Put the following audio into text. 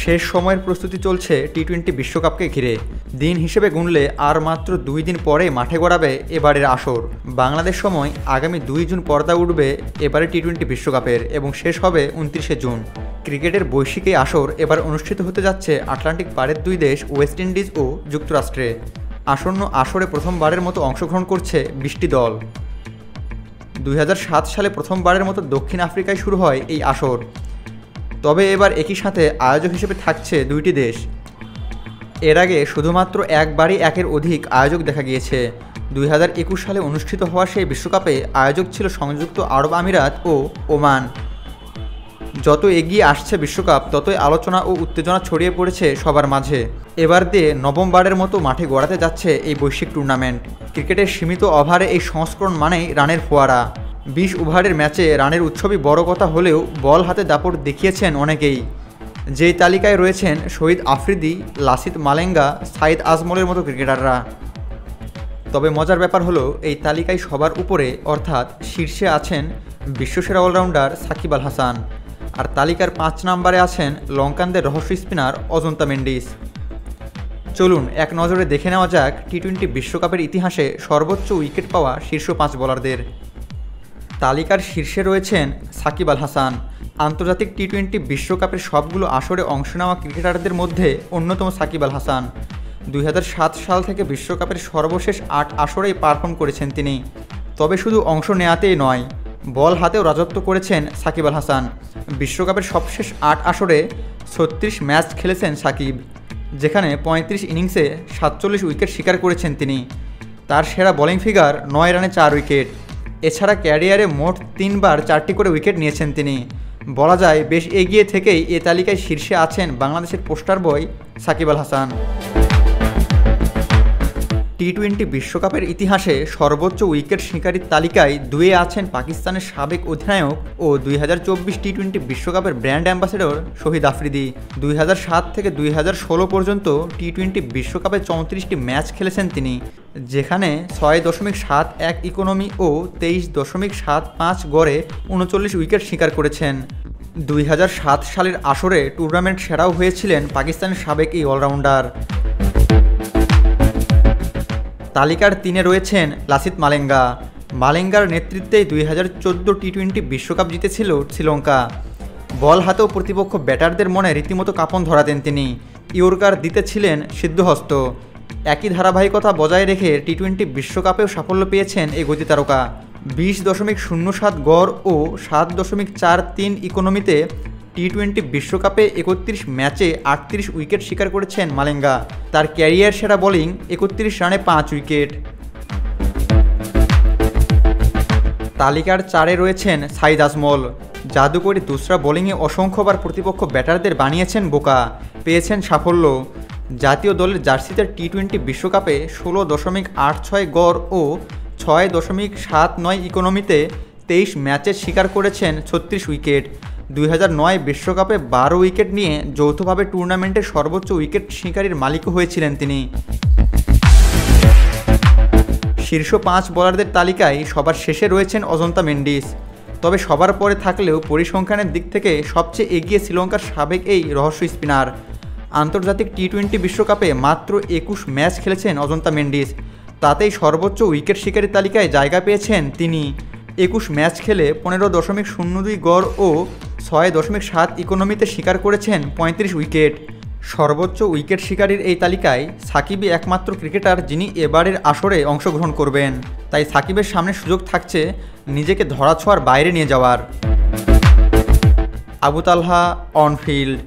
শেষ সময়ের প্রস্তুতি চলছে টি-20 বিশ্বকাপকে ঘিরে। দিন হিসেবে গুনলে আর মাত্র 2 দিন পরে মাঠে গড়াবে এবারের আসর। বাংলাদেশ সময় আগামী 2 জুন পর্দা উঠবে এবারে টি-20 বিশ্বকাপের এবং শেষ হবে 29শে জুন। ক্রিকেটের বৈশ্বিক এই আসর এবার অনুষ্ঠিত হতে যাচ্ছে আটলান্টিক পাড়ের 2 দেশ ওয়েস্ট ইন্ডিজ ও যুক্তরাষ্ট্রে। আসন্ন আসরে প্রথমবারের মতো অংশগ্রহণ করছে 20টি দল। 2007 সালে প্রথমবারের মতো দক্ষিণ আফ্রিকায় শুরু হয় এই আসর। তবে এবার একই সাথে আয়োজক হিসেবে থাকছে 2টি দেশ। এর আগে শুধুমাত্র একবারই একের অধিক আয়োজক দেখা গিয়েছে। 2021 সালে অনুষ্ঠিত হওয়া সেই বিশ্বকাপে আয়োজক ছিল সংযুক্ত আরব আমিরাত ও ওমান। যত এগিয়ে আসছে বিশ্বকাপ ততই আলোচনা ও উত্তেজনা ছড়িয়ে পড়েছে সবার মাঝে। এবার দিয়ে নবমবারের মতো মাঠে গড়াতে যাচ্ছে এই বৈশ্বিক টুর্নামেন্ট। ক্রিকেটের সীমিত ওভারে এই সংস্করণ মানেই রানের ফোয়ারা। 20 ওভারের ম্যাচে রানের উৎসবই বড় কথা হলেও বল হাতে দাপট দেখিয়েছেন অনেকেই। যেই তালিকায় রয়েছেন শহীদ আফ্রিদি, লাসিথ মালিঙ্গা, সাইদ আজমলের মতো ক্রিকেটাররা। তবে মজার ব্যাপার হলো এই তালিকায় সবার উপরে অর্থাৎ শীর্ষে আছেন বিশ্বসেরা অলরাউন্ডার সাকিব আল হাসান, আর তালিকার 5 নম্বরে আছেন লঙ্কানদের রহস্য স্পিনার অজন্তা মেন্ডিস। চলুন এক নজরে দেখে নেওয়া যাক টি-20 বিশ্বকাপের ইতিহাসে সর্বোচ্চ উইকেট পাওয়া শীর্ষ 5 বোলারদের। তালিকার শীর্ষে রয়েছেন সাকিব আল হাসান। আন্তর্জাতিক টি-20 বিশ্বকাপের সবগুলো আসরে অংশ নেওয়া ক্রিকেটারদের মধ্যে অন্যতম সাকিব আল হাসান। 2007 সাল থেকে বিশ্বকাপের সর্বশেষ 8 আসরেই পারফর্ম করেছেন তিনি। তবে শুধু অংশ নেওয়াতেই নয়, বল হাতেও রাজত্ব করেছেন সাকিব আল হাসান। বিশ্বকাপের সবশেষ 8 আসরে 36 ম্যাচ খেলেছেন সাকিব, যেখানে 35 ইনিংসে 47 উইকেট শিকার করেছেন তিনি। তার সেরা বোলিং ফিগার 9 রানে 4 উইকেট। এছাড়া ক্যারিয়ারে মোট 3 বার 4টি করে উইকেট নিয়েছেন তিনি। বলা যায় বেশ এগিয়ে থেকেই এ তালিকায় শীর্ষে আছেন বাংলাদেশের পোস্টার বয় সাকিব আল হাসান। টি-20 বিশ্বকাপের ইতিহাসে সর্বোচ্চ উইকেট শিকারীর তালিকায় 2-এ আছেন পাকিস্তানের সাবেক অধিনায়ক ও 2024 টি-20 বিশ্বকাপের ব্র্যান্ড অ্যাম্বাসেডর শহীদ আফ্রিদি। 2007 থেকে 2016 পর্যন্ত টি-20 বিশ্বকাপে 34টি ম্যাচ খেলেছেন তিনি, যেখানে 6.71 ইকোনমি ও 23.75 গড়ে 39 উইকেট শিকার করেছেন। 2007 সালের আসরে টুর্নামেন্ট সেরাও হয়েছিলেন পাকিস্তানের সাবেক এই অলরাউন্ডার। তালিকার 3-এ রয়েছেন লাসিথ মালিঙ্গা। মালিঙ্গার নেতৃত্বেই 2014 টি-20 বিশ্বকাপ জিতেছিল শ্রীলঙ্কা। বল হাতেও প্রতিপক্ষ ব্যাটারদের মনে রীতিমতো কাঁপন ধরাতেন তিনি। ইয়র্কার দিতেছিলেন সিদ্ধহস্ত। একই ধারাবাহিকতা বজায় রেখে টি-20 বিশ্বকাপেও সাফল্য পেয়েছেন এই গতি তারকা। 20.07 গড় ও 7.43 ইকোনমিতে টি-20 বিশ্বকাপে 31 ম্যাচে 38 উইকেট শিকার করেছেন মালিঙ্গা। তার ক্যারিয়ার সেরা বোলিং 31 রানে 5 উইকেট। তালিকার 4-এ রয়েছেন সাইদ আজমল। জাদুকরী দুসরা বোলিংয়ে অসংখ্যবার প্রতিপক্ষ ব্যাটারদের বানিয়েছেন বোকা, পেয়েছেন সাফল্য। জাতীয় দলের জার্সিতে টি-20 বিশ্বকাপে 16.86 গড় ও 6.79 ইকোনমিতে 23 ম্যাচে শিকার করেছেন 36 উইকেট। 2009 বিশ্বকাপে 12 উইকেট নিয়ে যৌথভাবে টুর্নামেন্টের সর্বোচ্চ উইকেট শিকারীর মালিকও হয়েছিলেন তিনি। শীর্ষ 5 বোলারদের তালিকায় সবার শেষে রয়েছেন অজন্তা মেন্ডিস। তবে সবার পরে থাকলেও পরিসংখ্যানের দিক থেকে সবচেয়ে এগিয়ে শ্রীলঙ্কার সাবেক এই রহস্য স্পিনার। আন্তর্জাতিক টি-20 বিশ্বকাপে মাত্র 21 ম্যাচ খেলেছেন অজন্তা মেন্ডিস, তাতেই সর্বোচ্চ উইকেট শিকারীর তালিকায় জায়গা পেয়েছেন তিনি। 21 ম্যাচ খেলে 15.02 গড় ও 6.7 ইকোনমিতে শিকার করেছেন 35 উইকেট। সর্বোচ্চ উইকেট শিকারীর এই তালিকায় সাকিবই একমাত্র ক্রিকেটার যিনি এবারের আসরে অংশগ্রহণ করবেন। তাই সাকিবের সামনে সুযোগ থাকছে নিজেকে ধরাছোঁয়ার বাইরে নিয়ে যাওয়ার। আবু তালহা, অন ফিল্ড।